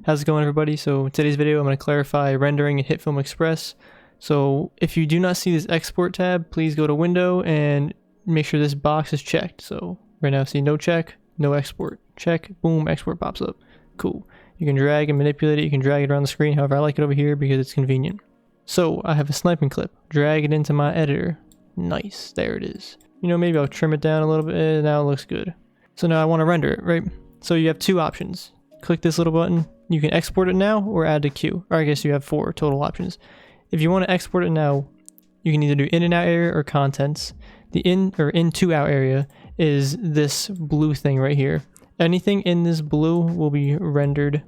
How's it going, everybody? So in today's video I'm going to clarify rendering in Hitfilm Express. So if you do not see this export tab, please go to window and make sure this box is checked. So right now see no check, no export. Check, boom, export pops up. Cool. You can drag and manipulate it, you can drag it around the screen. However, I like it over here because it's convenient. So I have a sniping clip, drag it into my editor. Nice, there it is. You know, maybe I'll trim it down a little bit, now it looks good. So now I want to render it, right? So you have two options. Click this little button. You can export it now or add to queue. Or I guess you have 4 total options. If you want to export it now, you can either do in and out area or contents. The in or in to out area is this blue thing right here. Anything in this blue will be rendered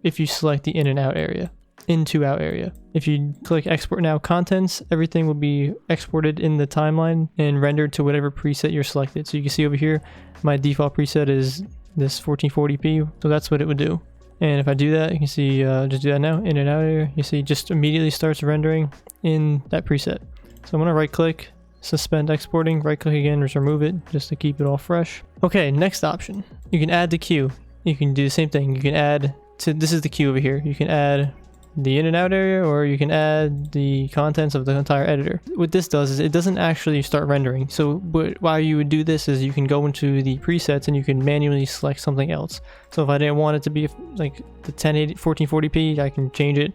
if you select the in and out area. In to out area. If you click export now contents, everything will be exported in the timeline and rendered to whatever preset you're selected. So you can see over here, my default preset is this 1440p, so that's what it would do. And if I do that, you can see, just do that now, in and out area, you see just immediately starts rendering in that preset. So I'm gonna right click, suspend exporting, right click again, just remove it, just to keep it all fresh. Okay, next option, you can add to queue. You can do the same thing, you can add to, this is the queue over here, you can add the in and out area, or you can add the contents of the entire editor. What this does is it doesn't actually start rendering. So why you would do this is you can go into the presets and you can manually select something else. So if I didn't want it to be like the 1440p, I can change it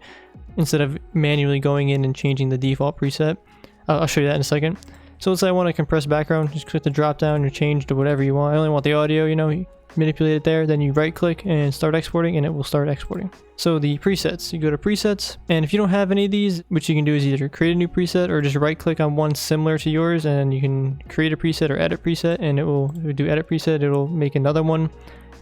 instead of manually going in and changing the default preset. I'll show you that in a second. So let's say I want to compress background, just click the drop down and change to whatever you want. I only want the audio, you know, you manipulate it there, then you right click and start exporting and it will start exporting. So the presets, you go to presets, and if you don't have any of these, what you can do is either create a new preset or just right click on one similar to yours and you can create a preset or edit preset, and it will do edit preset, it'll make another one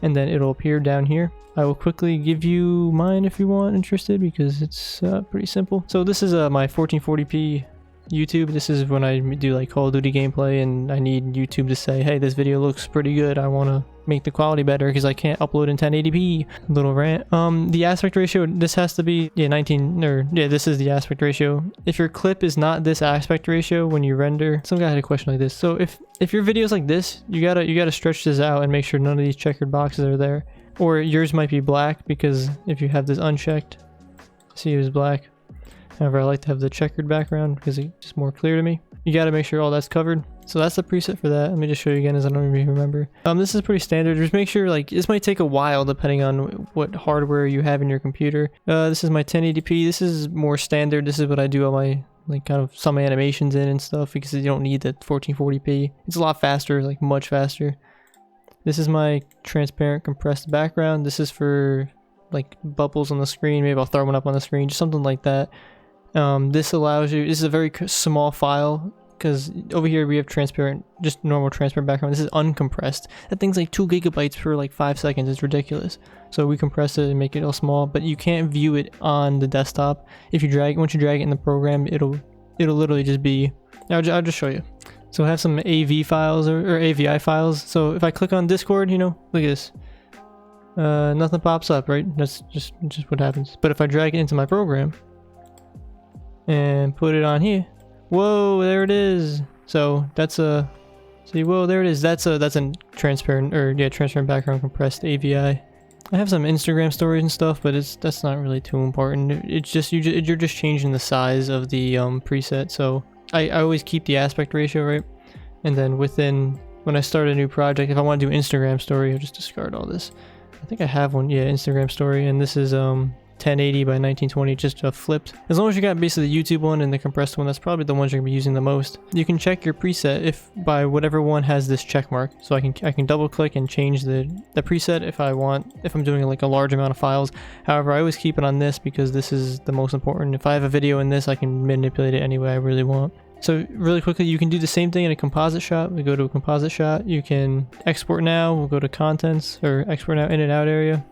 and then it'll appear down here. I will quickly give you mine if you want, interested, because it's pretty simple. So this is my 1440p YouTube. This is when I do like Call of Duty gameplay and I need YouTube to say, hey, this video looks pretty good, I want to make the quality better because I can't upload in 1080p. Little rant. The aspect ratio, this has to be 19, or this is the aspect ratio. If your clip is not this aspect ratio when you render, some guy had a question like this. So if your video is like this, you gotta stretch this out and make sure none of these checkered boxes are there. Or yours might be black, because if you have this unchecked, see it was black. However, I like to have the checkered background because it's just more clear to me. You got to make sure all that's covered. So that's the preset for that. Let me just show you again as I don't even remember. This is pretty standard. Just make sure, like, this might take a while depending on what hardware you have in your computer. This is my 1080p. This is more standard. This is what I do all my, like, kind of some animations in and stuff, because you don't need the 1440p. It's a lot faster, like much faster. This is my transparent compressed background. This is for like bubbles on the screen. Maybe I'll throw one up on the screen, just something like that. This allows you, this is a very small file, because over here we have transparent, just normal transparent background. This is uncompressed. That thing's like 2 gigabytes per like 5 seconds. It's ridiculous. So we compress it and make it all small, but you can't view it on the desktop. If you drag, once you drag it in the program, it'll literally just be, I'll just show you. So I have some AV files or AVI files. So if I click on Discord, you know, look at this. Nothing pops up, right? That's just what happens. But if I drag it into my program and put it on here, whoa, there it is. So that's a, see, whoa, there it is. That's a transparent, or transparent background compressed AVI. I have some Instagram stories and stuff, but that's not really too important. It's just you're just changing the size of the preset. So I always keep the aspect ratio, right? And then when I start a new project, if I want to do Instagram story, I'll just discard all this. I think I have one, Instagram story, and this is 1080 by 1920, just flipped. As long as you got basically the YouTube one and the compressed one, that's probably the ones you're gonna be using the most. You can check your preset if by whatever one has this check mark. So I can double click and change the preset if I'm doing like a large amount of files. However, I always keep it on this because this is the most important. If I have a video in this, I can manipulate it any way I really want. So really quickly, you can do the same thing in a composite shot. We go to a composite shot. You can export now. We'll go to contents, or export now in and out area.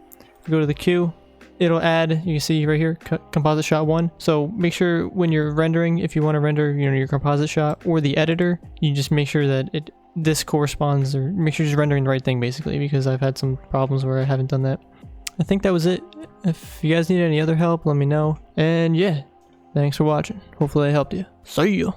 We go to the queue. It'll add, you can see right here, composite shot 1. So make sure when you're rendering, if you want to render, you know, your composite shot or the editor, you just make sure that this corresponds, or make sure you're just rendering the right thing basically, because I've had some problems where I haven't done that. I think that was it. If you guys need any other help, let me know. And yeah, thanks for watching. Hopefully I helped you. See ya.